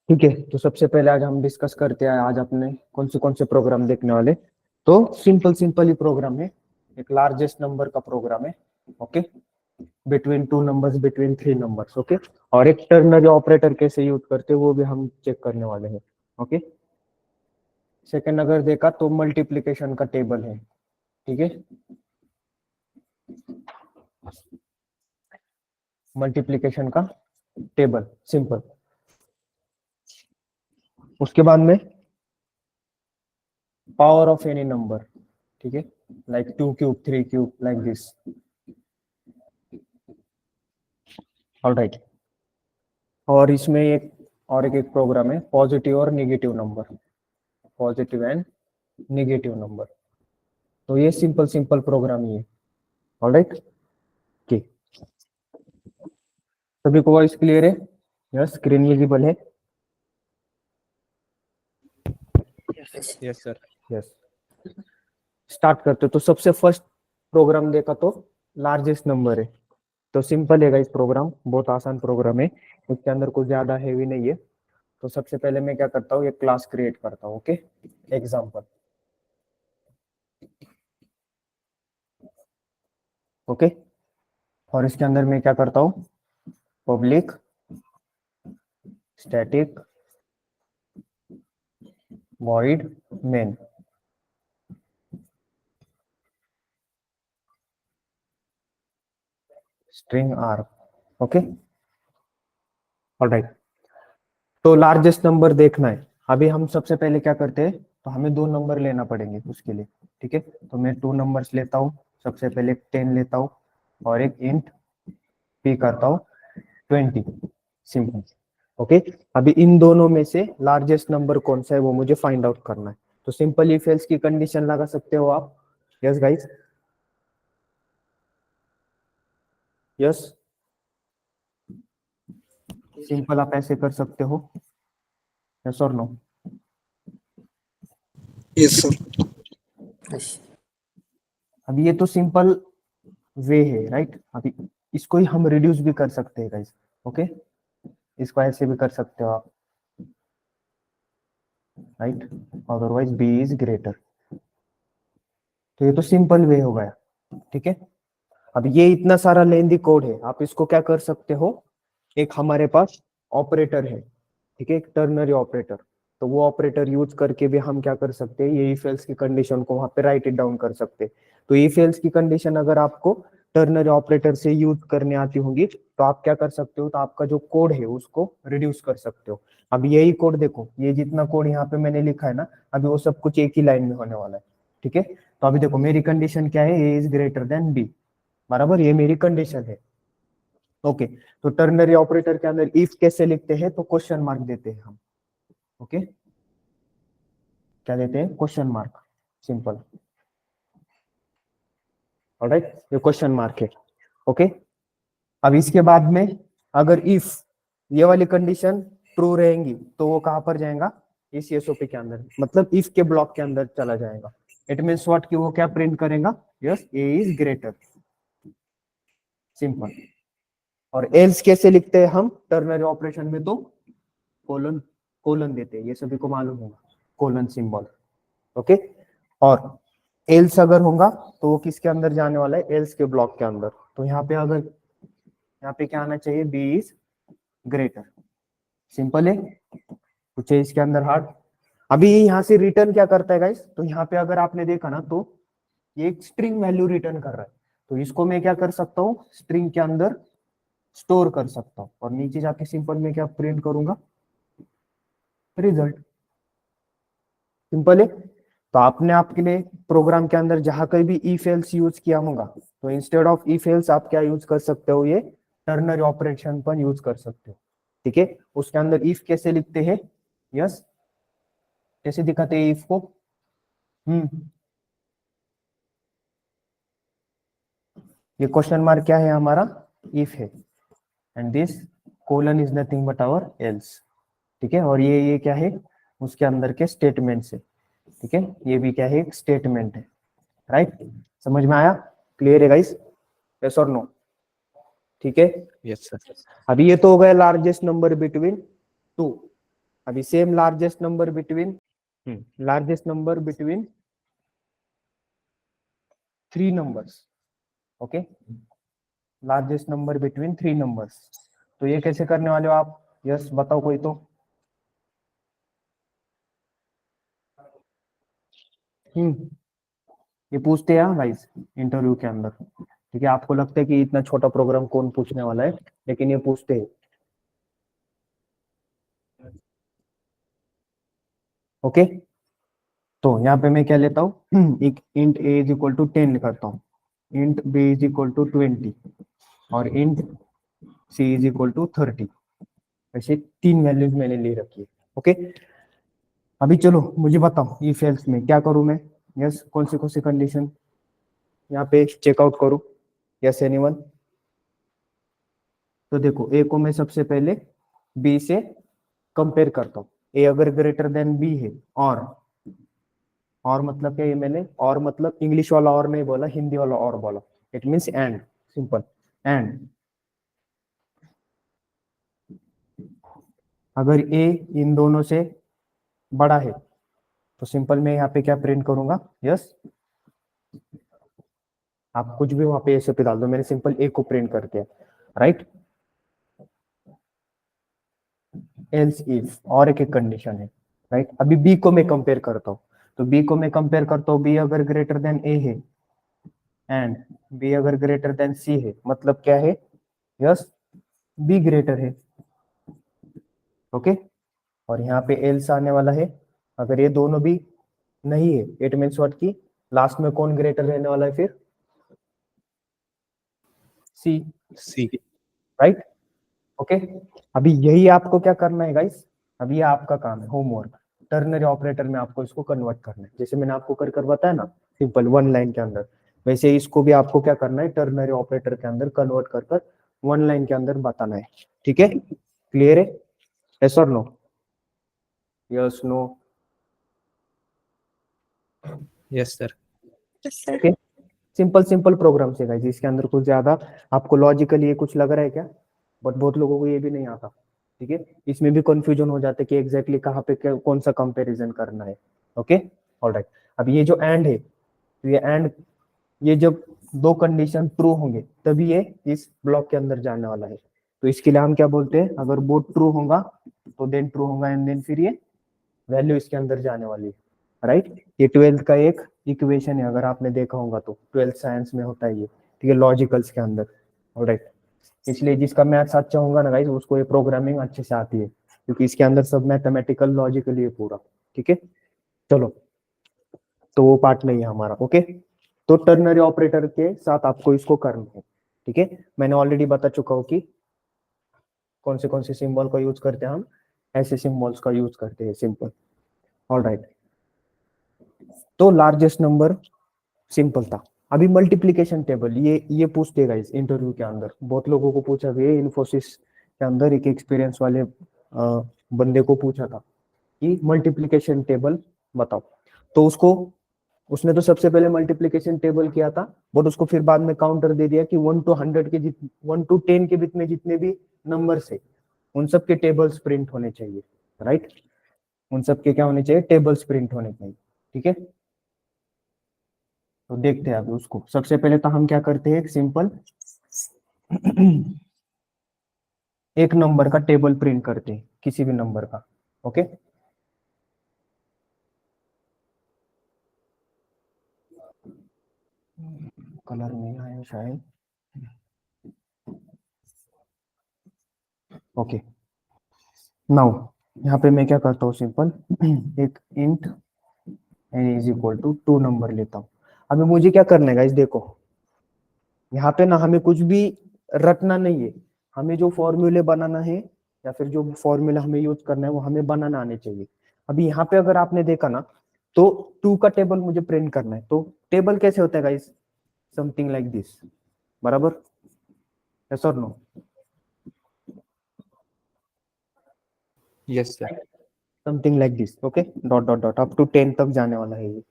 ठीक है, तो सबसे पहले आज हम डिस्कस करते हैं आज अपने कौन से प्रोग्राम देखने वाले। तो सिंपल सिंपल ही प्रोग्राम है, एक लार्जेस्ट नंबर का प्रोग्राम है। Okay, between two numbers, between three numbers. Okay, और एक टर्नरी ऑपरेटर कैसे यूज करते हैं वो भी हम चेक करने वाले हैं। ओके, सेकंड अगर देखा तो मल्टीप्लीकेशन का टेबल है। ठीक है, मल्टीप्लीकेशन का टेबल सिंपल। उसके बाद में पावर ऑफ एनी नंबर। ठीक है, like 2 cube, 3 cube, like this. Alright, और इसमें एक प्रोग्राम है पॉजिटिव और negative number, positive and negative number. तो ये सिंपल सिंपल प्रोग्राम ही है। ऑलराइट, ठीक, सभी को वॉइस क्लियर है? यस, स्क्रीन विजिबल है? Yes sir. यस, स्टार्ट करते। तो सबसे फर्स्ट प्रोग्राम देखा तो लार्जेस्ट नंबर है। तो सिंपल है इस प्रोग्राम, बहुत आसान प्रोग्राम है, इसके अंदर कुछ ज्यादा हैवी नहीं है। तो सबसे पहले मैं क्या करता हूँ, एक क्लास क्रिएट करता हूँ। Okay, example. ओके, और इसके अंदर मैं क्या करता हूँ, public static void main, string R. Okay, alright. तो लार्जेस्ट नंबर देखना है। अभी हम सबसे पहले क्या करते हैं, तो हमें दो नंबर लेना पड़ेंगे उसके लिए। ठीक है, तो मैं टू नंबर्स लेता हूँ। सबसे पहले 10 लेता हूँ और एक इंट पी करता हूँ 20, सिंपल। ओके, अभी इन दोनों में से लार्जेस्ट नंबर कौन सा है वो मुझे फाइंड आउट करना है। तो सिंपल इफ एल्स की कंडीशन लगा सकते हो आप। यस गाइस, यस, सिंपल आप ऐसे कर सकते हो। यस और नो? Yes sir. अभी ये तो सिंपल वे है, राइट। अभी इसको ही हम रिड्यूस भी कर सकते हैं गाइस। ओके, इसको ऐसे भी कर सकते हो आप, right. Otherwise B is greater. तो ये तो सिंपल वे हो गया। ठीक है, अब ये इतना सारा लेंदी कोड है, आप इसको क्या कर सकते हो, एक हमारे पास ऑपरेटर है। ठीक है, एक टर्नरी ऑपरेटर। तो वो ऑपरेटर यूज करके भी हम क्या कर सकते हैं, ये इफ एल्स की कंडीशन को वहां पे राइट इट डाउन कर सकते हैं। तो इफ एल्स की कंडीशन अगर आपको टर्नरी ऑपरेटर से यूज करने आती होंगी तो आप क्या कर सकते हो, तो आपका जो कोड है उसको रिड्यूस कर सकते हो। अब यही कोड देखो, ये जितना कोड यहाँ पे मैंने लिखा है ना, अभी वो सब कुछ एक ही लाइन में होने वाला है। ठीक है, तो अभी देखो मेरी कंडीशन क्या है, A is greater than B, बराबर, ये मेरी कंडीशन है। ओके, तो टर्नरी ऑपरेटर के अंदर इफ कैसे लिखते हैं, तो क्वेश्चन मार्क देते हैं हम। ओके, क्या देते हैं, क्वेश्चन मार्क, सिंपल। ऑलराइट, ये क्वेश्चन मार्क है। ओके, अब इसके बाद में अगर इफ ये वाली कंडीशन ट्रू रहेंगी तो वो कहां पर जाएगा, इस एसओपी के अंदर, मतलब इफ के ब्लॉक के अंदर चला जाएगा। इट मीन्स व्हाट, कि वो क्या प्रिंट करेगा, yes A is greater, simple. और एल्स कैसे लिखते हैं हम टर्नरी ऑपरेशन में, तो कोलन, कोलन देते हैं, ये सभी को मालूम होगा, कोलन सिंबल। ओके, और एल्स अगर होगा तो वो किसके अंदर जाने वाला है, एल्स के ब्लॉक के अंदर। तो यहाँ पे अगर, यहाँ पे क्या आना चाहिए, बी इज ग्रेटर, सिंपल है, कुछ है इसके अंदर हार्ड। अभी यहाँ से रिटर्न क्या करता है गाइस, तो यहाँ पे अगर आपने देखा ना, तो ये एक स्ट्रिंग वैल्यू रिटर्न कर रहा है। तो इसको मैं क्या कर सकता हूँ, स्ट्रिंग के अंदर स्टोर कर सकता हूँ, और नीचे जाके सिंपल में क्या प्रिंट करूंगा, रिजल्ट, सिंपल है। तो आपने आपके लिए प्रोग्राम के अंदर जहां कहीं भी इफ एल्स यूज किया होगा, तो इंस्टेड ऑफ इफ एल्स आप क्या यूज कर सकते हो, ये टर्नरी ऑपरेशन पर यूज कर सकते हो। ठीक है, उसके अंदर इफ कैसे लिखते हैं, यस, कैसे दिखाते हैं इफ को, हम्म, ये क्वेश्चन मार्क क्या है हमारा, इफ है, and this colon is nothing but our else. ठीक है, और ये क्या है, उसके अंदर के स्टेटमेंट से। ठीक है, ये भी क्या है, एक स्टेटमेंट है, राइट। समझ में आया, क्लियर है गाइस, यस और नो? ठीक है, यस सर। अभी ये तो हो गया लार्जेस्ट नंबर बिटवीन टू। अभी same largest number between three numbers, okay, largest number between three numbers. तो ये कैसे करने वाले हो आप? यस बताओ कोई तो। ये पूछते हैं गाइस इंटरव्यू के अंदर, ठीक है? आपको लगता है कि इतना छोटा प्रोग्राम कौन पूछने वाला है, लेकिन ये पूछते हैं, ओके। तो यहाँ पे मैं क्या लेता हूँ, एक int A is equal to 10 करता हूँ, int B is equal to 20 और int C is equal to 30। ऐसे तीन वैल्यूज मैंने ले रखी है, ओके। अभी चलो मुझे बताओ इफ एल्स में क्या करूं मैं? यस, कौन सी कंडीशन यहाँ पे चेकआउट करूं? Yes anyone? तो देखो ए को मैं सबसे पहले बी से कंपेयर करता हूँ, ए अगर ग्रेटर देन बी है, और मतलब क्या, ये मैंने और मतलब इंग्लिश वाला और नहीं बोला, हिंदी वाला और बोला, it means and, simple and. अगर ए इन दोनों से बड़ा है तो सिंपल मैं यहाँ पे क्या प्रिंट करूंगा? यस, आप कुछ भी वहां पे ऐसे पे डाल दो, मैंने सिंपल ए को प्रिंट करके, राइट। एल्स इफ और एक कंडीशन है, राइट। अभी बी को मैं कंपेयर करता हूँ, तो बी को मैं कंपेयर करता हूँ, बी अगर ग्रेटर देन ए है एंड बी अगर ग्रेटर देन सी है, मतलब क्या है? यस, बी ग्रेटर है, ओके। और यहाँ पे एल्स आने वाला है, अगर ये दोनों भी नहीं है, इट मीन्स व्हाट की लास्ट में कौन ग्रेटर रहने वाला है फिर? See, see. Right, okay. अभी यही आपको क्या करना है गाइस, अभी ये आपका काम है, होमवर्क। टर्नरी ऑपरेटर में आपको इसको कन्वर्ट करना है, जैसे मैंने आपको कर कर बताया ना, सिंपल वन लाइन के अंदर, वैसे इसको भी आपको क्या करना है, टर्नरी ऑपरेटर के अंदर कन्वर्ट कर कर वन लाइन के अंदर बताना है, ठीक है? क्लियर है? यस और no? Yes, no? Yes sir. Okay, simple simple program से गाइस, इसके अंदर कुछ ज्यादा आपको लॉजिकली ये कुछ लग रहा है क्या? बट बहुत लोगों को ये भी नहीं आता, ठीक है? इसमें भी कंफ्यूजन हो जाता है कि एग्जैक्टली कहाँ पे कौन सा कंपैरिजन करना है, ओके। ऑलराइट, अब ये जो एंड है, तो ये एंड, ये जब दो कंडीशन ट्रू होंगे तभी ये इस ब्लॉक के अंदर जाने वाला है। तो इसके लिए हम क्या बोलते हैं, अगर बोथ ट्रू होगा तो देन ट्रू होगा, एंड देन फिर ये वैल्यू इसके अंदर जाने वाली है, राइट। ये 12th का एक इक्वेशन है, अगर आपने देखा होगा तो 12th साइंस में होता है ये, ठीक है, लॉजिकल्स के अंदर, ऑलराइट। इसलिए जिसका मैथ्स अच्छा होगा ना गाइस, उसको ये प्रोग्रामिंग अच्छे से आती है, क्योंकि इसके अंदर सब मैथमेटिकल लॉजिकली है पूरा, ठीक है। चलो, तो वो पार्ट नहीं है हमारा, ओके। तो टर्नरी ऑपरेटर के साथ आपको इसको करना है, ठीक है। मैंने ऑलरेडी बता चुका हूँ कि कौन से सिंबल का यूज करते हैं हम, ऐसे सिंबल्स का यूज करते हैं, सिंपल, ऑलराइट। तो लार्जेस्ट नंबर सिंपल था। अभी मल्टीप्लीकेशन टेबल, ये पूछते गाइस इंटरव्यू के अंदर, बहुत लोगों को पूछा गया, इन्फोसिस के अंदर एक एक्सपीरियंस वाले बंदे को पूछा था कि मल्टीप्लीकेशन टेबल बताओ। तो उसने तो सबसे पहले मल्टीप्लीकेशन टेबल किया था, बट उसको फिर बाद में काउंटर दे दिया कि 1 to 100 के 1 to 10 के बीच में जितने भी नंबर है उन सब के टेबल्स प्रिंट होने चाहिए, राइट। उन सब के क्या होने चाहिए, टेबल्स प्रिंट होने चाहिए, ठीक है। तो देखते हैं अभी उसको, सबसे पहले तो हम क्या करते हैं, एक सिंपल एक नंबर का टेबल प्रिंट करते हैं, किसी भी नंबर का, ओके। कलर नहीं आया शायद, ओके। नाउ यहाँ पे मैं क्या करता हूँ, सिंपल एक int N is equal to 2 number लेता हूँ। अभी मुझे क्या करना है गाइस, देखो यहाँ पे ना हमें कुछ भी रटना नहीं है, हमें जो फॉर्मूले बनाना है या फिर जो फॉर्मूला हमें यूज करना है वो हमें बनाना आने चाहिए। अभी यहाँ पे अगर आपने देखा ना, तो 2 का टेबल मुझे प्रिंट करना है, तो टेबल कैसे होता है गाइस, समथिंग लाइक दिस, बराबर, यस और no? Yes sir. Something like this, okay, dot dot dot up to 10 तक जाने वाला है ये।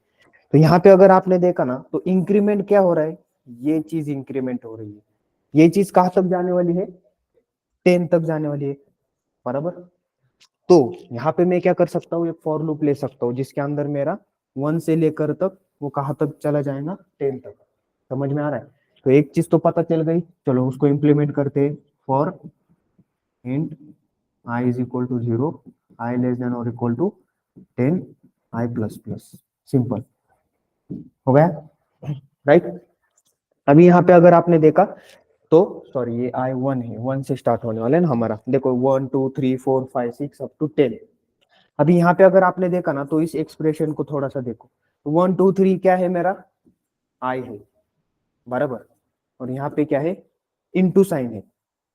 तो यहाँ पे अगर आपने देखा ना, तो इंक्रीमेंट क्या हो रहा है, ये चीज इंक्रीमेंट हो रही है, ये चीज कहाँ तक जाने वाली है, 10 तक जाने वाली है, बराबर। तो यहाँ पे मैं क्या कर सकता हूँ, एक फॉर लूप ले सकता हूँ जिसके अंदर मेरा 1 से लेकर तक वो कहाँ तक चला जाएगा, 10 तक। समझ में आ रहा है? तो एक चीज तो पता चल गई, चलो उसको इम्प्लीमेंट करते हैं। For int i is equal to 0, i less than और equal to 10, i plus plus. Simple हो गया, राइट। अभी यहाँ पे अगर आपने देखा तो सॉरी ये i1 है, 1 से स्टार्ट होने वाला है ना हमारा। देखो 1 2 3 4 5 6 अप टू 10। अभी यहाँ पे अगर आपने देखा ना तो इस एक्सप्रेशन को थोड़ा सा देखो, 1 2 3 क्या है मेरा, i है बराबर, और यहाँ पे क्या है, इनटू साइन है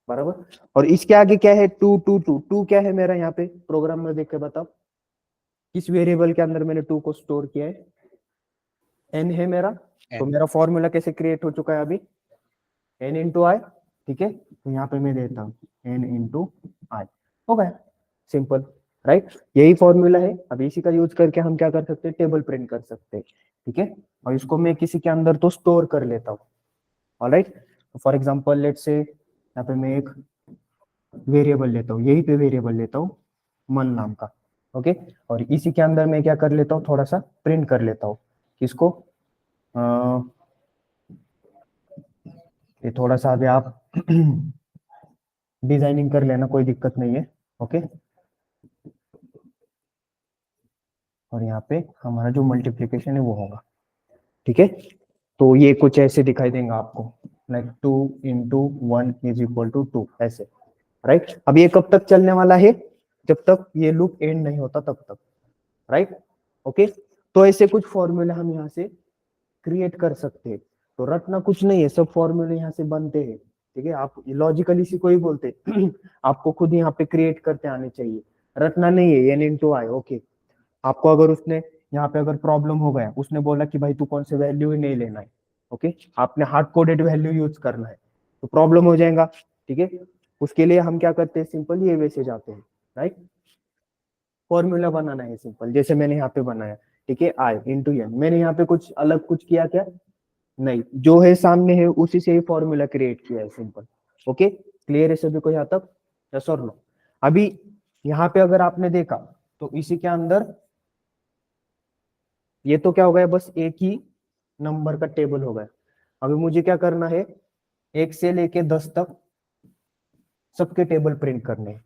बराबर, और इसके आगे क्या है, 2 2 2 2 क्या है मेरा, यहाँ पे प्रोग्राम में देख के बताओ किस वेरिएबल के अंदर मैंने 2 को स्टोर किया है, n है मेरा। तो N. मेरा फॉर्मूला कैसे क्रिएट हो चुका है अभी, n इंटू आई, ठीक है। तो यहाँ पे मैं देता हूँ n इंटू आई, हो गया, सिंपल, राइट। यही फॉर्मूला है। अभी इसी का यूज करके हम क्या कर सकते हैं, टेबल प्रिंट कर सकते हैं, ठीक है। और इसको मैं किसी के अंदर तो स्टोर कर लेता हूँ, alright. For example let's say यहाँ पे मैं एक वेरिएबल लेता हूँ, यही पे वेरिएबल लेता हूँ मन नाम का, ओके। और इसी के अंदर मैं क्या कर लेता हूँ, थोड़ा सा प्रिंट कर लेता हूँ किसको, ये थोड़ा सा अभी आप डिजाइनिंग कर लेना, कोई दिक्कत नहीं है, ओके। और यहाँ पे हमारा जो मल्टीप्लिकेशन है वो होगा, ठीक है। तो ये कुछ ऐसे दिखाई देगा आपको, like 2 into 1 is equal to 2, ऐसे, राइट। अब ये कब तक चलने वाला है, जब तक ये लूप एंड नहीं होता तब तक, राइट, ओके। तो ऐसे कुछ फॉर्मूले हम यहाँ से क्रिएट कर सकते हैं। तो रटना कुछ नहीं है, सब फॉर्मूले यहाँ से बनते हैं, ठीक है। आप लॉजिकल इसी को ही बोलते हैं। आपको खुद यहाँ पे क्रिएट करते आने चाहिए, रटना नहीं है, एन इंटू आई, ओके। आपको अगर उसने यहाँ पे अगर प्रॉब्लम हो गया, उसने बोला कि भाई तू कौन से वैल्यू ही नहीं लेना है, ओके, आपने हार्ड कोडेड वैल्यू यूज करना है, तो प्रॉब्लम हो जाएगा, ठीक है। उसके लिए हम क्या करते हैं, सिंपल ये वे से जाते हैं, राइट। फॉर्मूला बनाना है सिंपल, जैसे मैंने यहाँ पे बनाया, ठीक है, आई इंटू एन। मैंने यहाँ पे कुछ अलग कुछ किया क्या, नहीं, जो है सामने है उसी से ही फॉर्मूला क्रिएट किया है, सिंपल, ओके। क्लियर है सभी को यहाँ तक, यस और नो। अभी यहाँ पे अगर आपने देखा तो इसी के अंदर ये तो क्या हो गया, बस एक ही नंबर का टेबल हो गया। अभी मुझे क्या करना है, 1 से लेके 10 तक सबके टेबल प्रिंट करने हैं।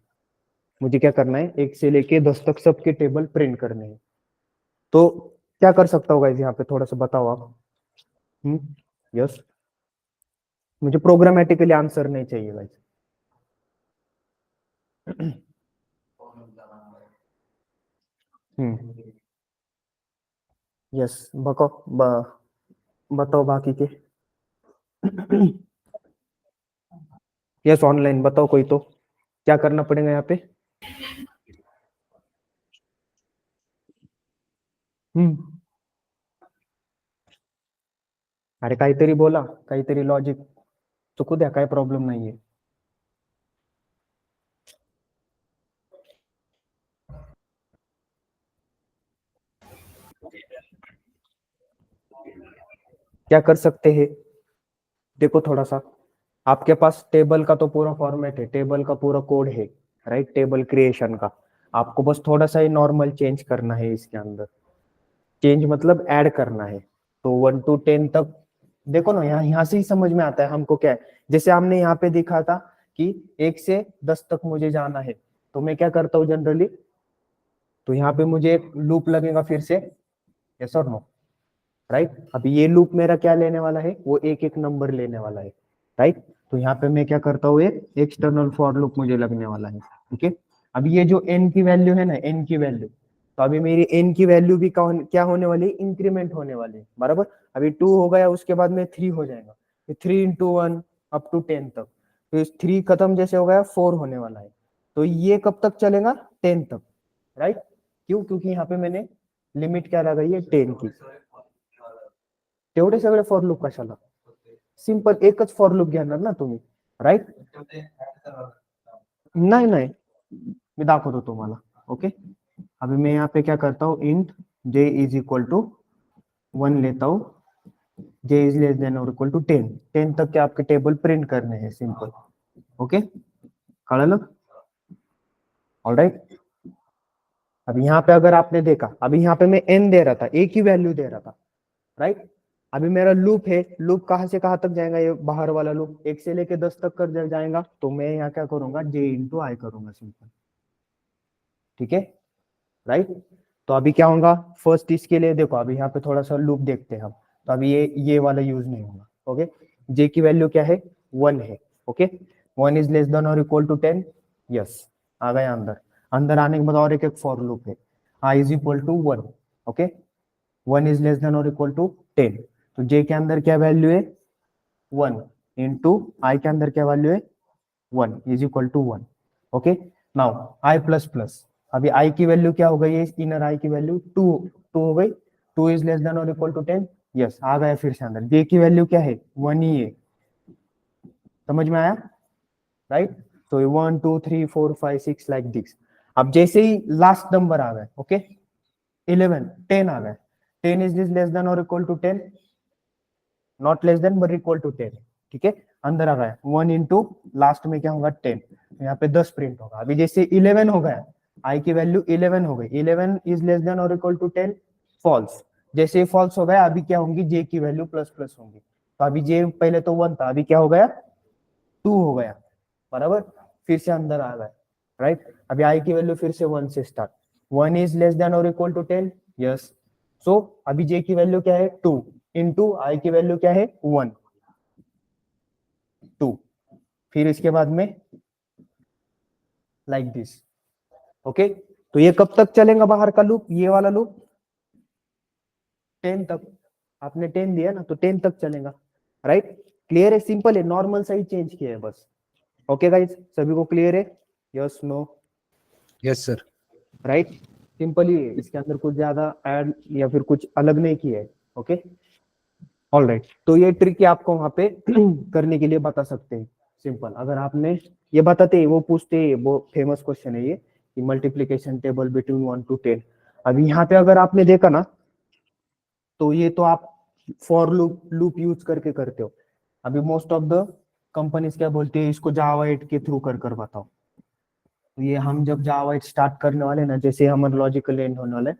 मुझे क्या करना है, 1 से लेके 10 तक सबके टेबल प्रिंट करने हैं। तो क्या कर सकता होगा यहाँ पे, थोड़ा सा बताओ आप। यस, मुझे प्रोग्रामेटिकली आंसर नहीं चाहिए भाई। यस, बताओ बाकी के। यस, ऑनलाइन बताओ कोई तो, क्या करना पड़ेगा यहाँ पे। हम्म, अरे काहीतरी बोला, काहीतरी लॉजिक चुकू द्या, काय प्रॉब्लेम नाहीये. क्या कर सकते हैं, देखो थोड़ा सा, आपके पास टेबल का तो पूरा फॉर्मेट है, टेबल का पूरा कोड है, राइट, टेबल क्रिएशन का। आपको बस थोड़ा सा ही नॉर्मल चेंज करना है इसके अंदर, चेंज मतलब ऐड करना है। तो 1 to 10 तक देखो ना, यहाँ यहाँ से ही समझ में आता है हमको क्या है। जैसे हमने यहाँ पे देखा था कि 1 से 10 तक मुझे जाना है, तो मैं क्या करता हूँ जनरली, तो यहाँ पे मुझे एक लूप लगेगा फिर से, यस और नो, राइट। अभी ये लूप मेरा क्या लेने वाला है, वो एक एक नंबर लेने वाला है, राइट। तो यहाँ पे मैं क्या करता हूँ, एक एक्सटर्नल फॉर लूप मुझे लगने वाला है, ठीक है। अभी ये जो n की वैल्यू है ना, n की वैल्यू, तो अभी मेरी n की वैल्यू भी क्या होने वाली है, इंक्रीमेंट होने वाली है, बराबर। अभी 2 हो गया, उसके बाद में 3 हो जाएगा, 3 इंटू 1 अप टू 10 तक। तो 3 खत्म जैसे हो गया, 4 होने वाला है। तो ये कब तक चलेगा, 10 तक, राइट। क्यों, क्योंकि यहाँ पे मैंने लिमिट क्या लगाई है, 10 की। तेवढे सगळे फॉर लूप कशाला, सिंपल एकच फॉर लूप घेणार ना तुम्ही, राईट. नाही नाही, मी दाखवतो तुम्हाला, ओके। अभी मैं यहाँ पे क्या करता हूँ, int j is equal to 1 लेता हूँ, j इज लेस देन और इक्वल टू 10, 10 तक के आपके टेबल प्रिंट करने हैं, सिंपल, ओके, कळलं, ऑलराइट. अब यहाँ पे अगर आपने देखा, अभी यहाँ पे मैं n दे रहा था, a की वैल्यू दे रहा था, राइट। अभी मेरा लूप है, लूप कहाँ से कहाँ तक जाएगा, ये बाहर वाला लूप 1 से लेके 10 तक कर जाएगा, तो मैं यहाँ क्या करूंगा, j इंटू आई करूंगा सिंपल, ठीक है, राइट। तो अभी क्या होगा, फर्स्ट इसके लिए देखो, अभी यहाँ पे थोड़ा सा लूप देखते हैं हम, तो अभी ये वाला यूज नहीं होगा, ओके। j की वैल्यू क्या है, 1 है, ओके। 1 इज लेस देन और इक्वल टू 10, यस, आ गया अंदर। अंदर आने के बाद और एक फॉर लूप है, i is equal to 1, okay. 1 is less than और इक्वल टू 10, तो j के अंदर क्या वैल्यू है, 1 इंटू आई के अंदर क्या वैल्यू है, 1 is equal to 1, okay. Now i plus plus, अभी i की वैल्यू क्या हो गई है, इनर i की वैल्यू 2 हो गई, 2 इज लेस देन और इक्वल टू 10, यस, आ गया फिर से अंदर। j की वैल्यू क्या है, 1 ही है, समझ में आया, राइट। तो 1 2 3 4 5 6 लाइक दिस। अब जैसे ही लास्ट नंबर आ गए, ओके, 11 10 आ गए, 10 इज लेस देन और equal to 10, not less than but equal to 10, ठीक है, अंदर आ गया 1 इंटू लास्ट में क्या होगा 10, यहाँ पे 10 प्रिंट होगा। अभी जैसे 11 हो गया, आई की वैल्यू 11 हो गई, 11 इज लेस देन और इक्वल टू 10, फॉल्स। जैसे ही फॉल्स हो गया, अभी क्या होंगी, जे की वैल्यू प्लस प्लस होंगी, तो अभी जे पहले तो 1 था, अभी क्या हो गया, 2 हो गया, बराबर, फिर से अंदर आ गया, राइट। अभी आई की वैल्यू फिर से 1 से स्टार्ट, 1 इज लेस देन और इक्वल टू 10, यस। सो अभी जे की वैल्यू क्या है, 2 इंटू आई की वैल्यू क्या है, 1 2, फिर इसके बाद में लाइक दिस, ओके। तो ये कब तक चलेगा बाहर का लूप, ये वाला लूप 10 तक, आपने 10 दिया ना, तो 10 तक चलेगा, राइट। क्लियर है, सिंपल है, नॉर्मल सा ही चेंज किया है बस, ओके गाइस, सभी को क्लियर है, yes no, Yes, sir. Right. Simple ही है, इसके अंदर कुछ ज्यादा ऐड या फिर कुछ अलग नहीं किया है, ओके, ऑल राइट। तो ये ट्रिक आपको वहां पे करने के लिए बता सकते हैं, सिंपल। अगर आपने ये बताते हैं, वो पूछते हैं, वो फेमस क्वेश्चन है ये, कि मल्टीप्लीकेशन टेबल बिटवीन 1 to 10। अभी यहाँ पे अगर आपने देखा ना, तो ये तो आप फॉर लूप यूज करके करते हो। अभी मोस्ट ऑफ द कंपनीज क्या बोलते हैं, इसको जावा 8 के थ्रू कर कर बताओ। तो ये हम जब जावा 8 स्टार्ट करने वाले ना, जैसे हमारा लॉजिकल एंड होने वाला है,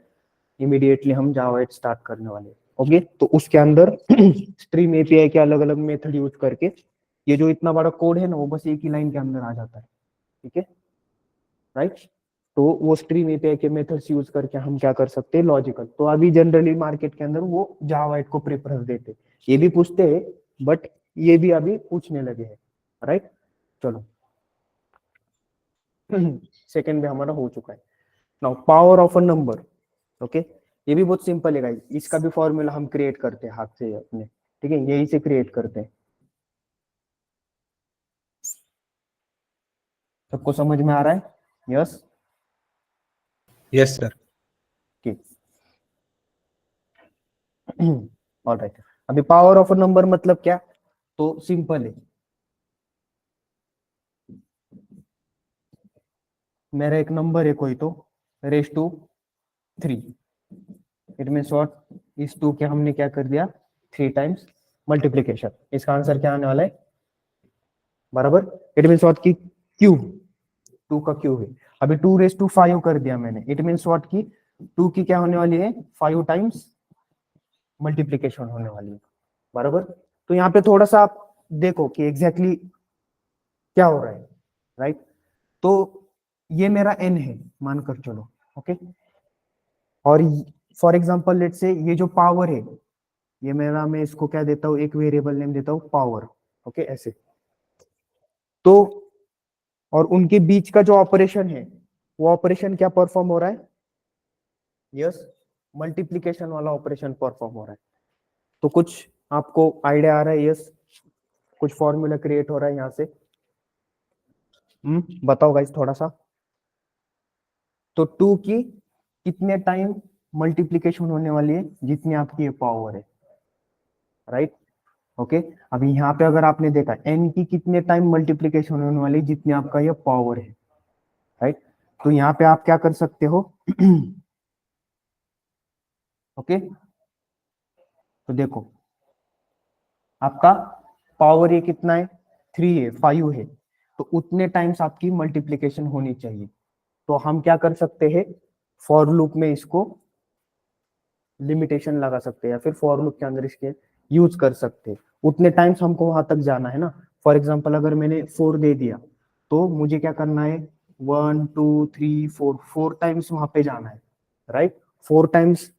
इमीडिएटली हम जावा 8 स्टार्ट करने वाले हैं, ओके। तो उसके अंदर स्ट्रीम एपीआई के अलग अलग मेथड यूज करके, ये जो इतना बड़ा कोड है ना, वो बस एक ही लाइन के अंदर आ जाता है, ठीक है, राइट। तो वो स्ट्रीम एपीआई के मेथड्स यूज करके हम क्या कर सकते हैं, लॉजिकल। तो अभी जनरली मार्केट के अंदर वो जावा 8 को प्रेफरेंस देते हैं, ये भी पूछते हैं, बट ये भी अभी पूछने लगे हैं, राइट। चलो सेकंड में हमारा हो चुका है। Now power of a number, okay. ये भी बहुत सिंपल है गाइस, इसका भी फॉर्मूला हम क्रिएट करते हैं हाथ से अपने, ठीक है, यही से क्रिएट करते हैं। सबको समझ में आ रहा है, यस, Yes, sir. ठीक, ऑलराइट। अभी पावर ऑफ अ नंबर मतलब क्या, तो सिंपल है, मेरा एक नंबर है कोई, तो raise to 3, it mean short, इस 2 के हमने क्या कर दिया, 3 टाइम्स मल्टीप्लीकेशन, इसका आंसर क्या आने वाला है, बराबर, इट मीन शॉर्ट की क्यूब, 2 का क्यूब है। अभी 2 रेस टू 5 कर दिया मैंने, इट मीन शॉर्ट की 2 की क्या होने वाली है, 5 टाइम्स मल्टीप्लीकेशन होने वाली है, बराबर। तो यहाँ पे थोड़ा सा आप देखो कि एग्जैक्टली क्या हो रहा है, राइट। तो ये मेरा n है, मानकर चलो, ओके। और फॉर एग्जांपल लेट से ये जो पावर है, ये मेरा, मैं इसको क्या देता हूँ, एक वेरिएबल नेम देता हूँ पावर, ओके, ऐसे। तो और उनके बीच का जो ऑपरेशन है, वो ऑपरेशन क्या परफॉर्म हो रहा है, यस, मल्टीप्लीकेशन वाला ऑपरेशन परफॉर्म हो रहा है। तो कुछ आपको आइडिया आ रहा है, यस, कुछ फॉर्मूला क्रिएट हो रहा है यहाँ से, बताओ गाइस थोड़ा सा। तो 2 की कितने टाइम मल्टीप्लीकेशन होने वाली है, जितनी आपकी ये पावर है, राइट, ओके। अभी यहाँ पे अगर आपने देखा n की कितने टाइम मल्टीप्लीकेशन होने वाली है, जितनी आपका ये पावर है, राइट। तो यहाँ पे आप क्या कर सकते हो, ओके। तो देखो आपका पावर ये कितना है, 3 है, 5 है, तो उतने टाइम्स आपकी मल्टीप्लीकेशन होनी चाहिए। तो हम क्या कर सकते हैं, फॉर लूप में इसको लिमिटेशन लगा सकते हैं या फिर फॉर लूप के अंदर इसके यूज कर सकते हैं। उतने टाइम्स हमको वहां तक जाना है ना। फॉर एग्जाम्पल अगर मैंने 4 दे दिया तो मुझे क्या करना है, 1 2 3 4 4 टाइम्स वहां पे जाना है, राइट। 4 टाइम्स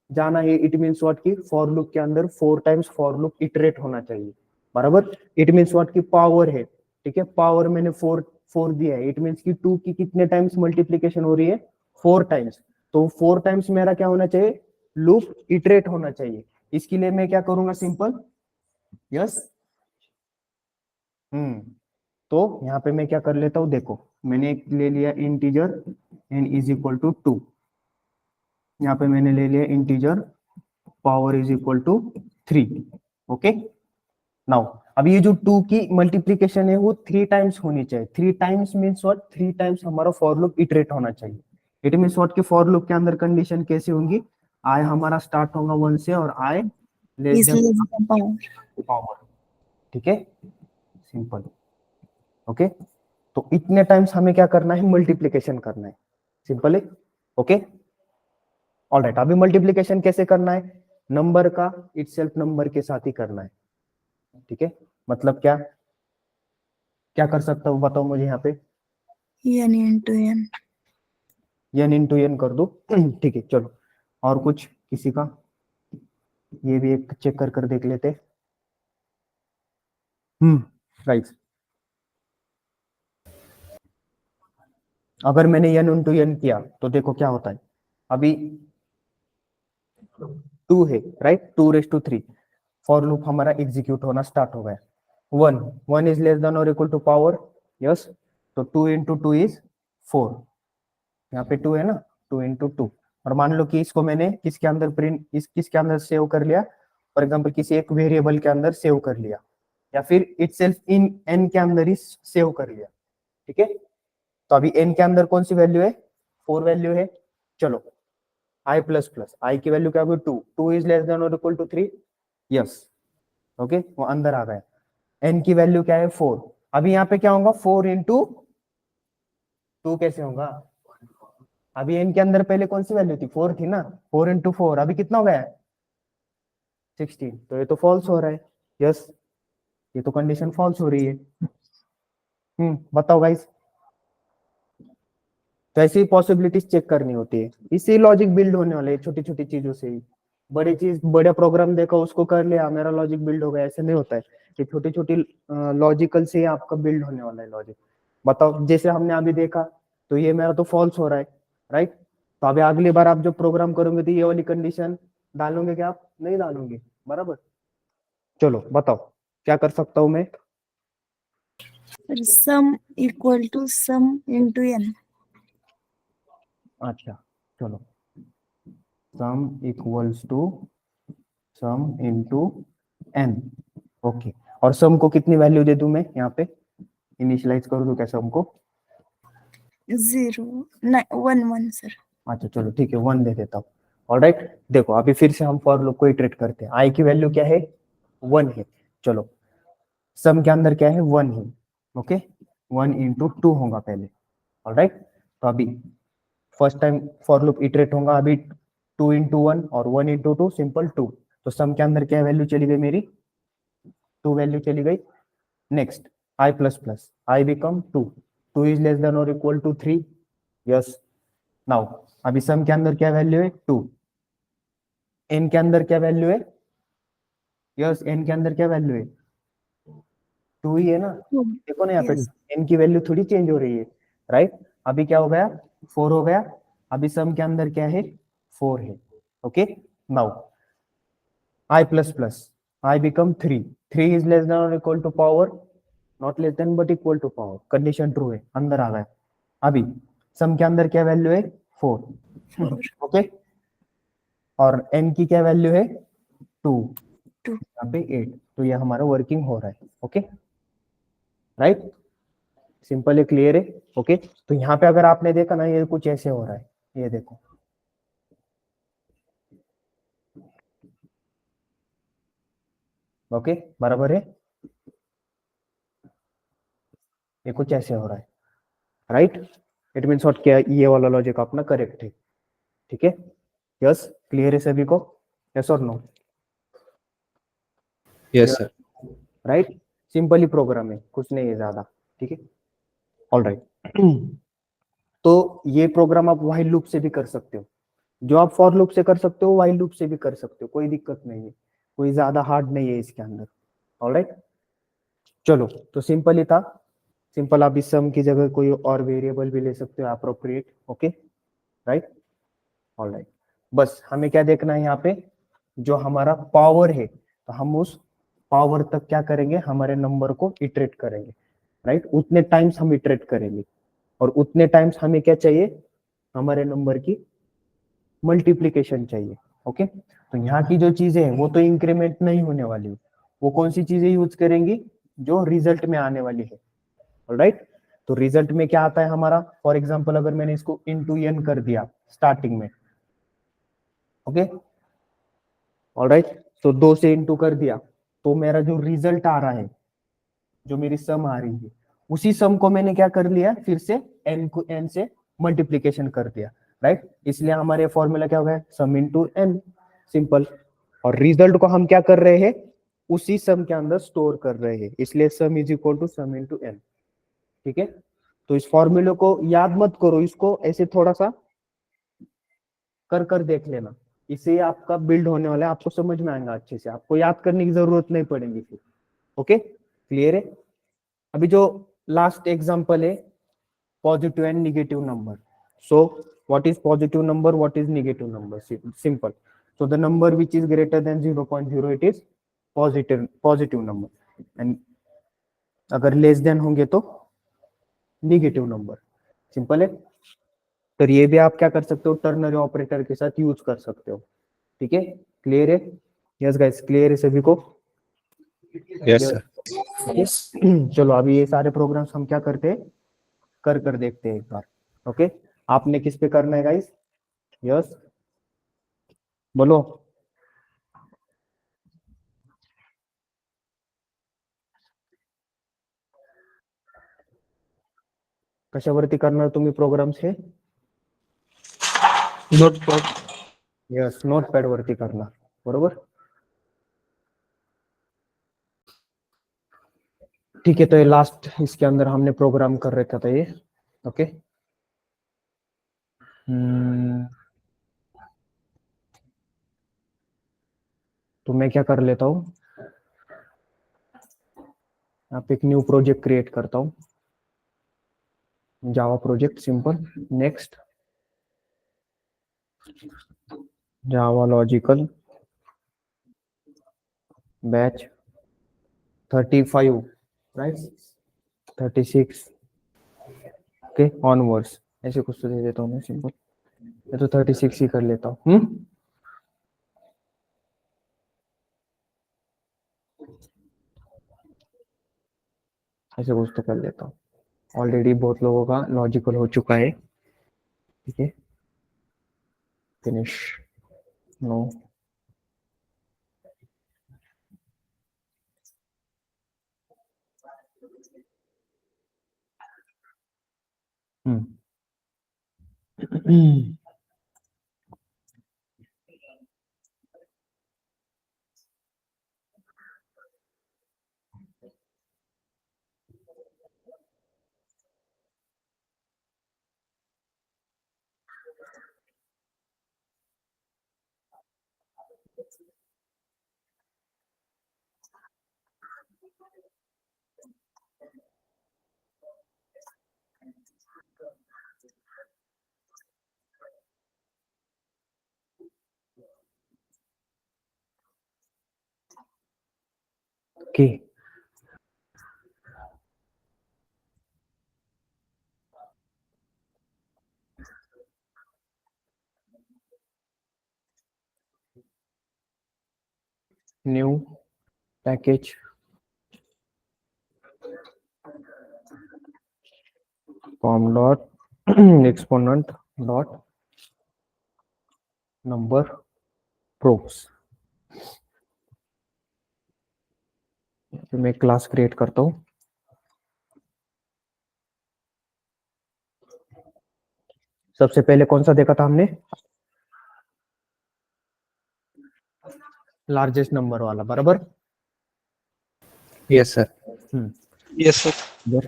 जाना है, इट मीन्स व्हाट की फॉर लूप के अंदर 4 टाइम्स फॉर लूप इटरेट होना चाहिए, बराबर। इट मीन्स व्हाट की पावर है, ठीक है, पावर मैंने 4 4 दिया है, इट मीन्स की 2 की कितने टाइम्स मल्टीप्लीकेशन हो रही है, 4 टाइम्स। तो 4 टाइम्स मेरा क्या होना चाहिए, लूप इटरेट होना चाहिए। इसके लिए मैं क्या करूंगा, सिंपल, यस। तो यहाँ पे मैं क्या कर लेता हूँ, देखो मैंने एक ले लिया integer n is equal to 2, यहाँ पे मैंने ले लिया integer power is equal to 3, okay. Now अब ये जो 2 की मल्टीप्लीकेशन है वो 3 टाइम्स होनी चाहिए। 3 टाइम्स मीन्स व्हाट, 3 टाइम्स हमारा फॉर लूप इटरेट होना चाहिए। इट मीन्स व्हाट कि फॉर लूप के अंदर कंडीशन कैसी होंगी, आई हमारा स्टार्ट होगा 1 से और i less is than less than power. Power, ठीक है, सिंपल, ओके। तो इतने टाइम्स हमें क्या करना है, मल्टीप्लीकेशन करना है, सिंपल है, ओके। ऑलराइट, अभी मल्टीप्लीकेशन कैसे करना है, नंबर का इटसेल्फ नंबर के साथ ही करना है, ठीक है। मतलब क्या क्या कर सकता हूँ बताओ मुझे यहाँ पे, n into n. n into N कर दो ठीक है, चलो। और कुछ किसी का, ये भी एक चेक कर कर देख लेते। राइट, अगर मैंने n इंटू एन किया तो देखो क्या होता है, अभी 2 है, राइट, 2 3 फॉर लूप हमारा एग्जीक्यूट होना स्टार्ट हो गया। 1 इज लेस देन और इक्वल टू पावर, यस। तो 2 इंटू 2 इज 4, यहाँ पे 2 है ना, 2 इंटू 2। और मान लो कि इसको मैंने किसके अंदर प्रिंट, किसके अंदर सेव कर लिया, फॉर एग्जाम्पल किसी एक वेरिएबल के अंदर सेव कर लिया, या फिर इटसेल्फ इन एन के अंदर ही सेव कर लिया, ठीक है। तो अभी एन के अंदर कौन सी वैल्यू है, 4 वैल्यू है। चलो आई प्लस प्लस आई की वैल्यू क्या होगी, 2 इज लेस देन और इक्वल टू 3, यस, ओके, वो अंदर आ गया। एन की वैल्यू क्या है, 4। अभी यहाँ पे क्या होगा, 4 इंटू 2 कैसे होगा, अभी एन के अंदर पहले कौन सी वैल्यू थी, 4 थी ना, 4 इंटू 4 अभी कितना हो गया, 16। तो ये तो फॉल्स हो रहा है, यस, ये तो कंडीशन फॉल्स हो रही है। बताओ गाइस। तो ऐसी पॉसिबिलिटीज चेक करनी होती है, इससे लॉजिक बिल्ड होने वाला है, छोटी छोटी चीजों से ही। बड़ी चीज, बड़ा प्रोग्राम देखा उसको कर लिया, मेरा लॉजिक बिल्ड हो गया, ऐसे नहीं होता है। ये छोटी छोटी लॉजिकल से ही आपका बिल्ड होने वाला है लॉजिक। बताओ, जैसे हमने अभी देखा, तो ये मेरा तो फॉल्स हो रहा है, राइट। तो अभी अगली बार आप जो प्रोग्राम करोगे तो ये वाली कंडीशन डालोगे क्या, आप नहीं डालोगे, बराबर। चलो बताओ क्या कर सकता हूं मैं, Sum equal to sum into n. अच्छा चलो, sum equals to sum into N, okay. और सम को कितनी वैल्यू दे दूं मैं, यहाँ पे इनिशियलाइज कर दूं क्या सम को, 0 1 1 sir. अच्छा चलो ठीक है, 1 दे देता हूँ। ऑलराइट, देखो अभी फिर से हम फॉर लूप को इटरेट करते हैं। आई की वैल्यू क्या है, 1 है, चलो सम के अंदर क्या है, 1 है, ओके। 1 इंटू 2 होगा पहले, ऑलराइट। तो अभी first time for loop iterate होगा, अभी 2 इंटू 1 और 1 इंटू 2 सिंपल 2। तो सम के अंदर क्या वैल्यू चली गई मेरी, 2 वैल्यू चली गई। Next I plus plus i become 2, 2 is less than और इक्वल टू 3, यस। नाउ अभी सम के अंदर क्या वैल्यू है, 2। एन के अंदर क्या वैल्यू है, यस, एन के अंदर क्या वैल्यू है, 2 ही है ना। देखो ना यहाँ पे Yes. एन की वैल्यू थोड़ी चेंज हो रही है, राइट। अभी क्या हो गया, 4 हो गया। अभी सम के अंदर क्या है, 4 है, okay. Now i plus plus i become 3, 3 is less than और equal to power, not less than but equal to power, condition true है, अंदर आ गया। अभी सम के अंदर क्या वैल्यू है, 4, 4 ओके। और एन की क्या वैल्यू है, 2, 2. यहाँ पे 8। तो ये हमारा वर्किंग हो रहा है, ओके, राइट, सिंपल है, क्लियर है, ओके। तो यहाँ पे अगर आपने देखा ना, ये कुछ ऐसे हो रहा है, ये देखो, ओके, बराबर है, ये कुछ ऐसे हो रहा है, राइट। इट मीन्स व्हाट, क्या ये वाला लॉजिक अपना करेक्ट है। ठीक है, यस, क्लियर है सभी को, यस और no? Yes, sir. Right, simple ही प्रोग्राम है, कुछ नहीं है ज्यादा, ठीक है, ऑल राइट। तो ये प्रोग्राम आप व्हाइल लूप से भी कर सकते हो, जो आप फॉर लूप से कर सकते हो व्हाइल लूप से भी कर सकते हो, कोई दिक्कत नहीं है, कोई ज्यादा हार्ड नहीं है इसके अंदर, ऑल राइट। चलो, तो सिंपल ही था, सिंपल, आप इस सम की जगह कोई और वेरिएबल भी ले सकते हो appropriate, okay, right, all right. बस हमें क्या देखना है यहाँ पे, जो हमारा पावर है, तो हम उस पावर तक क्या करेंगे, हमारे नंबर को इटरेट करेंगे, राइट, उतने टाइम्स हम इटरेट करेंगे, और उतने टाइम्स हमें क्या चाहिए, हमारे नंबर की मल्टीप्लीकेशन चाहिए, ओके। तो यहाँ की जो चीजें हैं वो तो इंक्रीमेंट नहीं होने वाली, वो कौन सी चीजें यूज करेंगी, जो रिजल्ट में आने वाली है, ऑलराइट। तो रिजल्ट में क्या आता है हमारा, फॉर एग्जांपल अगर मैंने इसको इनटू एन कर दिया स्टार्टिंग में, ओके, ऑलराइट, तो 2 से इनटू कर दिया, तो मेरा जो रिजल्ट आ रहा है, जो मेरी सम आ रही है, उसी सम को मैंने क्या कर लिया, फिर से एन को एन से मल्टीप्लीकेशन कर दिया, राइट, इसलिए हमारे फॉर्मूला क्या हो गया, सम इनटू एन, सिंपल। और रिजल्ट को हम क्या कर रहे हैं, उसी सम के अंदर स्टोर कर रहे हैं, इसलिए sum is equal to sum into N, ठीक है। तो इस फॉर्मूले को याद मत करो, इसको ऐसे थोड़ा सा कर कर देख लेना, इससे आपका बिल्ड होने वाला है, आपको समझ में आएगा अच्छे से, आपको याद करने की जरूरत नहीं पड़ेगी फिर, ओके, क्लियर है। अभी जो लास्ट एग्जांपल है, positive and negative number, so what is positive number, what is negative number, simple, so the number which is greater than 0.0 it is positive number, and अगर लेस देन होंगे तो negative number, simple है। तो ये भी आप क्या कर सकते हो, टर्नरी ऑपरेटर के साथ यूज कर सकते हो, ठीक है, क्लियर है, यस गाइस, क्लियर है सभी को? Yes, sir. Yes. चलो अभी ये सारे प्रोग्राम्स हम क्या करते हैं, कर कर देखते हैं एक बार, ओके। आपने किस पे करना है गाइस, यस, बोलो, कशावरती करणार तुम्ही प्रोग्राम्स हे, Notepad. यस, नोटपॅड वरती करणार, बरोबर, ठीक है। तो ये लास्ट इसके अंदर हमने प्रोग्राम कर रखा था ये, ओके। तो मैं क्या कर लेता हूँ, आप एक न्यू प्रोजेक्ट क्रिएट करता हूँ, Java project, simple, next, Java logical batch 35, right, 36, okay, onwards, ऐसे कुछ तो दे देता हूँ मैं, सिंपल, मैं तो 36 ही कर लेता हूँ, ऐसे कुछ तो कर लेता हूँ, ऑलरेडी बहुत लोगों का लॉजिकल हो चुका है, ठीक है, finish, no, okay, new package, com dot exponent dot number probes, फिर मैं क्लास क्रिएट करता हूँ, सबसे पहले कौन सा देखा था हमने, लार्जेस्ट नंबर वाला, बराबर। Yes, sir. Yes, sir. इधर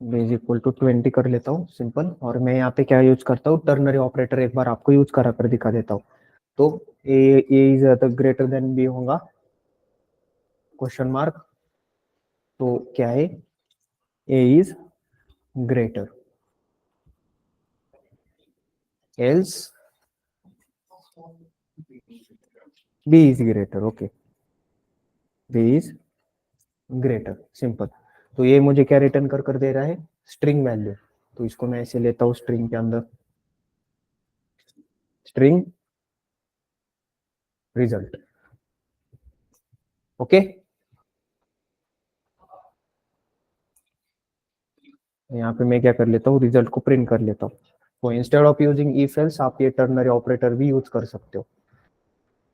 बेज इक्वल टू 20 कर लेता हूँ सिंपल, और मैं यहाँ पे क्या यूज करता हूँ, टर्नरी ऑपरेटर एक बार आपको यूज करा कर दिखा देता हूँ। तो A is greater than B होगा, क्वेश्चन मार्क, तो क्या है, A is greater, else B is greater. Okay, B is greater, simple. तो ये मुझे क्या रिटर्न कर कर दे रहा है, स्ट्रिंग वैल्यू। तो इसको मैं ऐसे लेता हूँ, स्ट्रिंग के अंदर स्ट्रिंग रिजल्ट। ओके, यहाँ पे मैं क्या कर लेता हूँ, रिजल्ट को प्रिंट कर लेता हूँ। तो instead of using if else आप ये टर्नरी ऑपरेटर भी यूज कर सकते हो।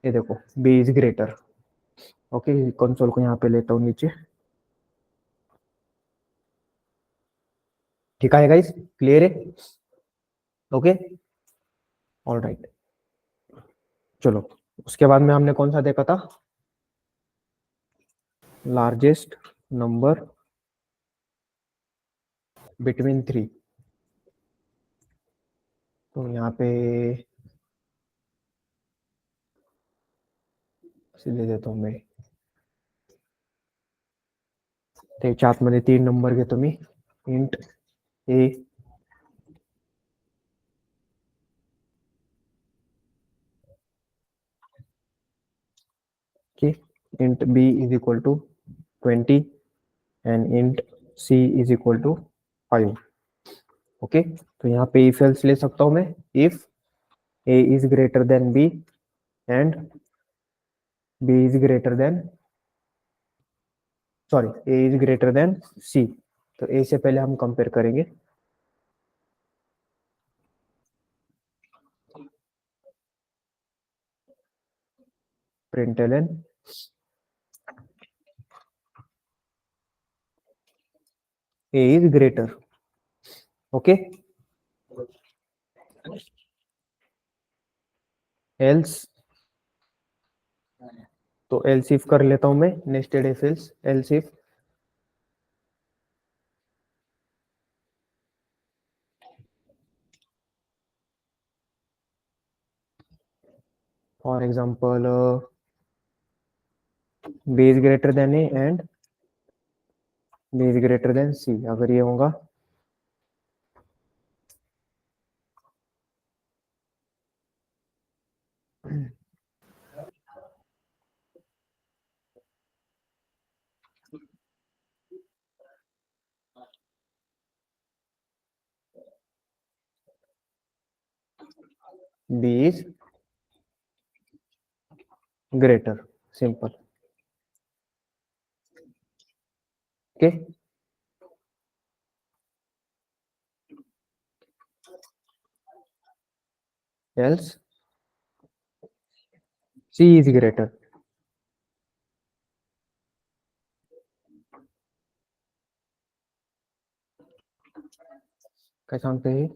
ये देखो, B is greater. Okay, console को यहाँ पे लेता हूँ नीचे। ठीक है गाइस, क्लियर है? Okay, all right. चलो, उसके बाद में हमने कौन सा देखा था, लार्जेस्ट नंबर बिटवीन 3। तो यहाँ पे सीधे देतो मी, त्याच्या आतमध्ये 3 नंबर घेतो मी, इंट ए के, int b is equal to 20 and int c is equal to 5। Okay, तो यहाँ पे if else ले सकता हूँ मैं, if a is greater than b and b is greater than, sorry, a is greater than c। तो a से पहले हम कंपेयर करेंगे, println a is greater। Okay, else, तो else if कर लेता हूं मैं, nested if else, else if for example b is greater than a and b is greater than c, अगर ये होगा b is greater, simple। Okay, else c is greater, काय सांगते हे,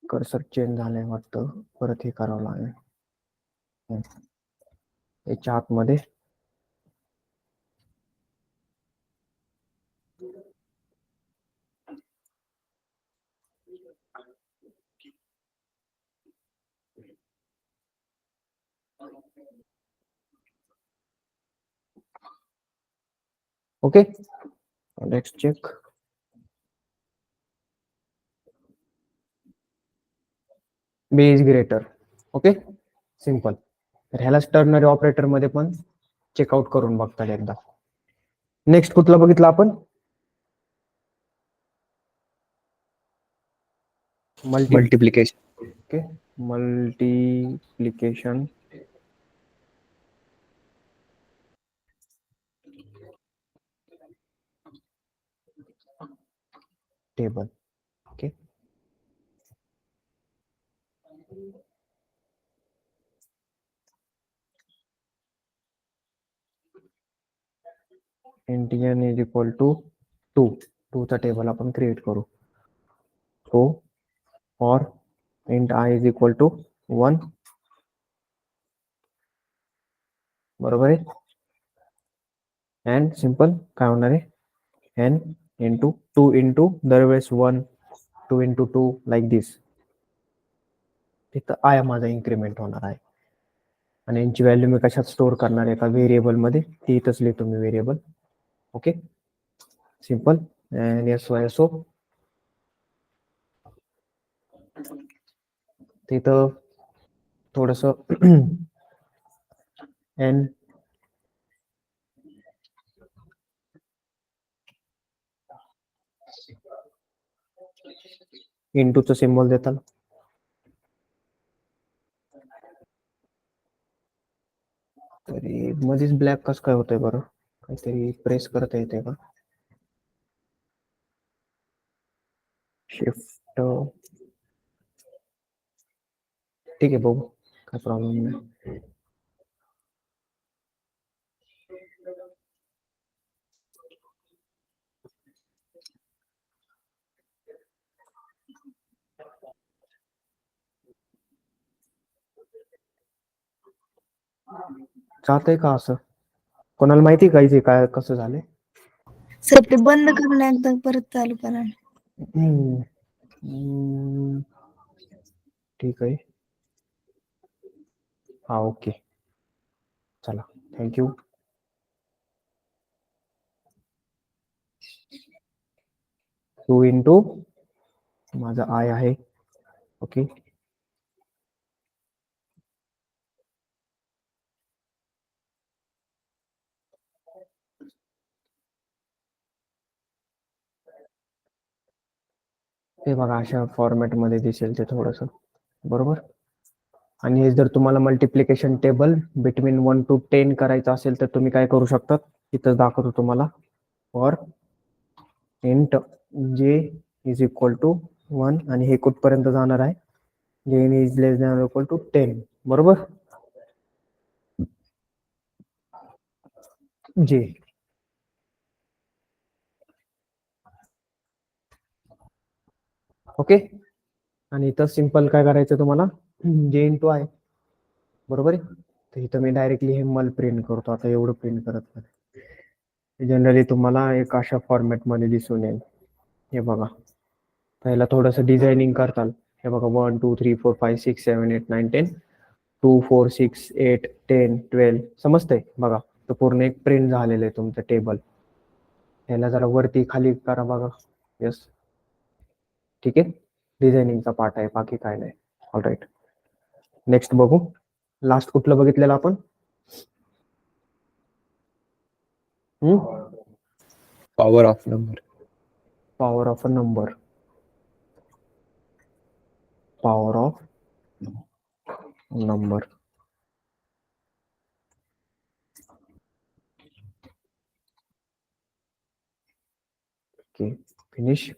कर्सर चेंज झालंय वाटतं, परत हे करावं लागेल याच्या आतमध्ये। Okay, let's check, B is greater. Okay, simple. तर ह्यालाच टर्नरी ऑपरेटर मध्ये पण चेकआउट करून बघतात एकदा। नेक्स्ट कुठला बघितला आपण, Multiplication. Okay, multiplication table. Okay, int n is equal to 2 चा टेबल आपण क्रिएट करू. So for int I is equal to 1, बरोबर आहे. अँड सिंपल काय होणार आहे, n इंटू 2 इंटू दरवेळेस 1, 2 इंटू 2 लाईक दिस. तिथं आय माझा इन्क्रीमेंट होणार आहे आणि यांची व्हॅल्यू मी कशात स्टोअर करणार आहे, का व्हेरिएबल मध्ये, ती इथंच लिहितो मी variable. Okay, simple. And SYSO तिथं थोडस n इंटूचं सिम्बॉल देताल. तरी मध्येच ब्लॅक कसं काय होतंय बरं, काहीतरी प्रेस करता येते का. शिफ्ट, ठीक आहे बघू, काय प्रॉब्लेम नाही. चालतंय का असं, कोणाला माहिती का इथे काय कसं झालंय. सर ते बंद करून एकदा परत चालू करा. ठीक आहे, हा ओके, चला थँक्यू. टू इंटू माझा आय आहे. ओके, हे बघा अशा फॉर्मॅट मध्ये दिसेल ते थोडस, बरोबर. आणि हे जर तुम्हाला मल्टिप्लिकेशन टेबल बिटवीन 1 to 10 करायचं असेल तर तुम्ही काय करू शकता, इथं दाखवतो तुम्हाला. For int j is equal to 1 आणि हे कुठपर्यंत जाणार आहे, j is less than equal to 10, बरोबर. जे ओके, आणि इथं सिंपल काय करायचं तुम्हाला, जे इंटू आहे, बरोबर आहे. तर इथं मी डायरेक्टली हे मल प्रिंट करतो, आता एवढं प्रिंट करत नाही. जनरली तुम्हाला एक अशा फॉर्मॅट मध्ये दिसून येईल. हे बघा, पहिला थोडस डिझायनिंग करताल. हे बघा 1 2 3 4 5 6 7 8 9 10, 2 4 6 8 10 12, समजतंय बघा. तर पूर्ण एक प्रिंट झालेलं आहे तुमचं टेबल. याला जरा वरती खाली करा बघा. यस, ठीक आहे, डिझायनिंगचा पार्ट आहे, बाकी काय नाही. ऑल राईट, नेक्स्ट बघू. लास्ट कुठलं बघितलेलं आपण, power of number. Power of a number. Power of number. Okay, finish.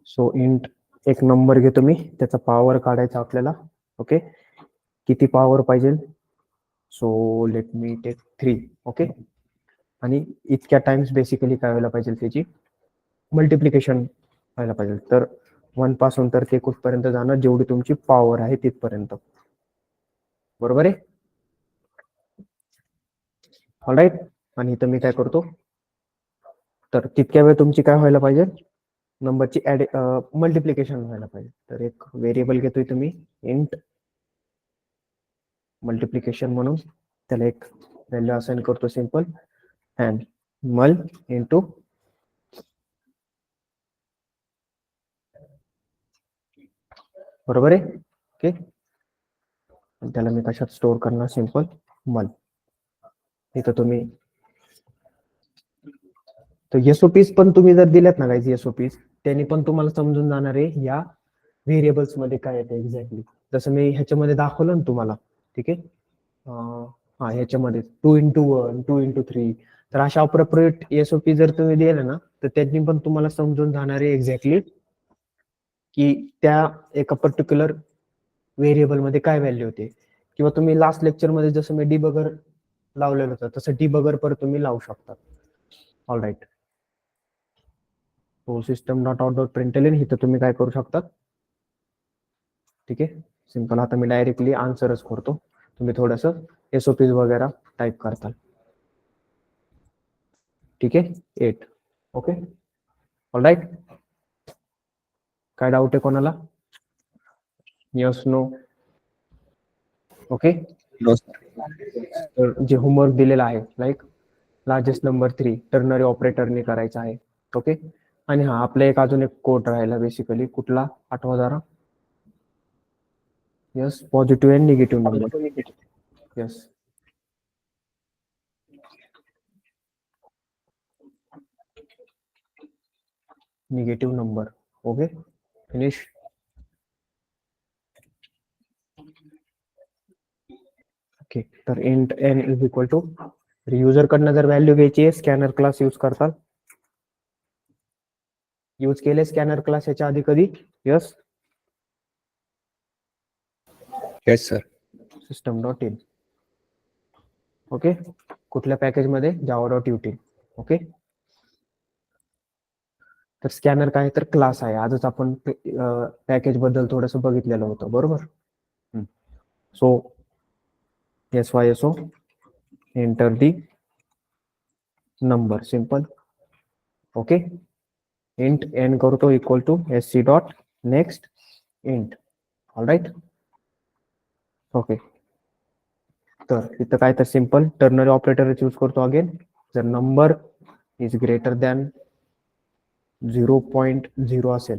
So int एक नंबर घेतो मी, त्याचा पॉवर काढायचा आपल्याला. ओके, किती पॉवर पाहिजे, so let me take 3. Okay, आणि इतक्या टाइम्स बेसिकली काय व्हायला पाहिजे, त्याची मल्टिप्लिकेशन व्हायला पाहिजे. तर 1 पासून तर ते कुठपर्यंत जाणार, जेवढी तुमची पॉवर आहे तिथपर्यंत, बरोबर आहे. ऑलराईट, आणि इथं मी काय करतो, तर तितक्या वेळ तुमची काय व्हायला पाहिजे, नंबरची मल्टिप्लिकेशन व्हायला पाहिजे. तर एक व्हेरिएबल घेतोय तुम्ही इंट मल्टिप्लिकेशन म्हणून, त्याला एक व्हॅल्यू असाइन करतो सिंपल, अँड मल इंटू बरोबर आहे. ओके, त्याला मी कशात स्टोअर करणार, सिंपल मल. इथं तुम्ही तर एसओपीस पण तुम्ही जर दिल्यात ना काही एसओपीस, त्यांनी पण तुम्हाला समजून जाणार आहे या व्हेरिएबल्स मध्ये काय येतं एक्झॅक्टली. जसं मी ह्याच्यामध्ये दाखवलं ना तुम्हाला, ठीक आहे. हा, ह्याच्यामध्ये 2 into 1, 2 into 3, तर अशा अप्रोप्रिएट एसओपी जर तुम्ही दिले ना तर त्यांनी पण तुम्हाला समजून जाणार आहे एक्झॅक्टली की त्या एका पर्टिक्युलर व्हेरिएबल मध्ये काय व्हॅल्यू होते. किंवा तुम्ही लास्ट लेक्चर मध्ये जसं मी डिबगर लावलेलं होतं तसं डिबगर पर तुम्ही लावू शकता. All right. तो system dot out dot println इथं तुम्ही काय करू शकता. ठीक आहे, सिंपल. आता मी डायरेक्टली आन्सरच करतो, तुम्ही थोडंसं एसओपीज वगैरे टाईप करताल. ठीक आहे, 8. Okay, all right. काय डाऊट आहे कोणाला? Yes, no? Okay. No, sir. तर जे होमवर्क दिलेला आहे लाईक लार्जेस्ट नंबर 3 टर्नरी ऑपरेटरने करायचा आहे. ओके. आणि हा आपला एक अजून एक कोड राहिला बेसिकली, कुठला आठवा जरा. Yes, positive and negative number. Yes, negative number. Okay, finish. Okay, तर int N is equal to, user कडनं जर व्हॅल्यू घ्यायची आहे स्कॅनर क्लास यूज करतात. यूज केले स्कॅनर क्लास याच्या आधी कधी? Yes, Yes, sir. System dot in. Okay, कुठल्या पॅकेज मध्ये? Java dot util. ओके. तर स्कॅनर काय तर क्लास आहे. आजच आपण पॅकेज बद्दल थोडस बघितलेलं होतं, बरोबर. So S Y S O enter the number, simple. Okay. Int n करतो equal to S C dot next int. All right. Okay, तर इथं काय तर सिंपल टर्नरी ऑपरेटर यूज करतो अगेन. जर नंबर इज ग्रेटर दॅन 0.0 असेल,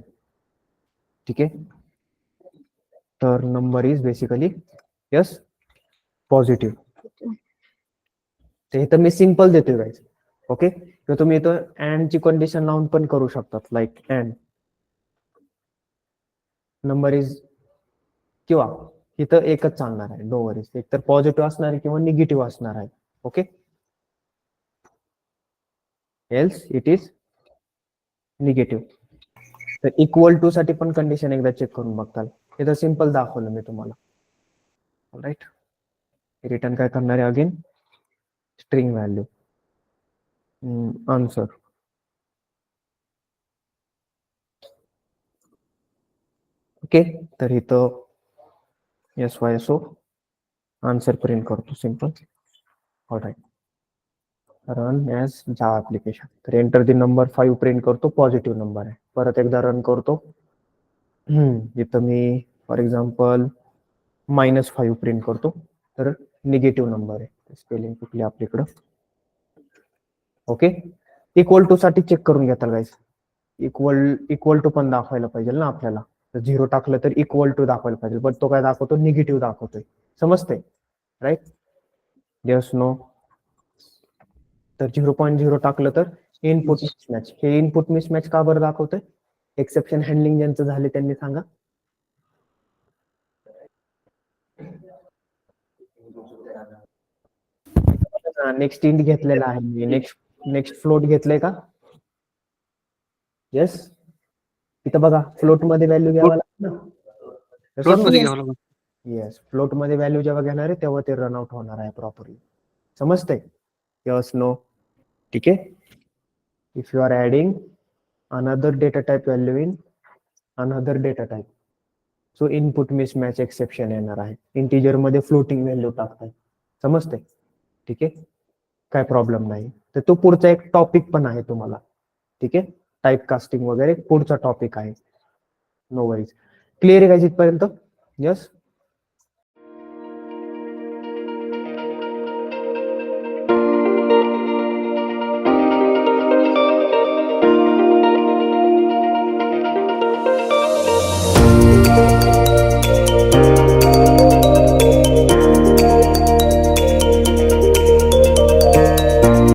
ठीक आहे, तर number is basically yes positive. ते इथं मी सिंपल देतोय गाईज. ओके, तर तुम्ही इथं अँड ची कंडिशन लावून पण करू शकतात, लाईक अँड नंबर इज, किंवा इथं एकच चालणार आहे, नो वरीज. एक तर पॉझिटिव्ह असणार आहे किंवा निगेटिव्ह असणार आहे. Okay, else it is negative. तर इक्वल टू साठी पण कंडिशन एकदा चेक करून बघताल. इथं सिंपल दाखवलं मी तुम्हाला. राईट. रिटर्न काय करणार आहे again? String value answer. Okay, तर इथं S Y S O answer print करतो, simple. All right. Run as Java application. तर एंटर दी नंबर 5 प्रिंट करतो, पॉझिटिव्ह नंबर आहे. परत एकदा रन करतो. इथं मी फॉर एक्झाम्पल -5 प्रिंट करतो, तर निगेटिव्ह नंबर आहे. स्पेलिंग कुठली आपल्याकडं? ओके. इक्वल टू साठी चेक करून घेताल गाईस. इक्वल टू पण दाखवायला पाहिजे ना आपल्याला. तर 0 टाकलं तर इक्वल टू दाखवायला पाहिजे, बट तो काय दाखवतो? निगेटिव्ह दाखवतोय. समजतंय? राईट. Yes, no? तर 0.0 टाकलं तर इनपुट मिसमॅच. हे इनपुट मिसमॅच का बरं दाखवतंय? एक्सेप्शन हँडलिंग ज्यांचं झाले त्यांनी सांगा. नेक्स्ट इंट घेतलेला आहे मी, नेक्स्ट फ्लोट घेतलंय का? येस. इथं बघा, फ्लोट मध्ये व्हॅल्यू घ्यावा लागतं ना. फ्लोट मध्ये घ्यावं लागेल. येस, फ्लोट मध्ये व्हॅल्यू जेव्हा घेणार आहे तेव्हा ते रनआउट होणार आहे प्रॉपरली. समजतंय? Yes, no? ठीक आहे. If you are adding another data type value in another data type, so input mismatch exception येणार आहे. इंटिजर मध्ये फ्लोटिंग व्हॅल्यू टाकताय. समजतंय? ठीक आहे, काय प्रॉब्लेम नाही. तर तो पुढचा एक टॉपिक पण आहे तुम्हाला. ठीक आहे, टाइप कास्टिंग वगैरे पुढचा टॉपिक आहे. No worries. क्लिअर आहे का इथपर्यंत? यस.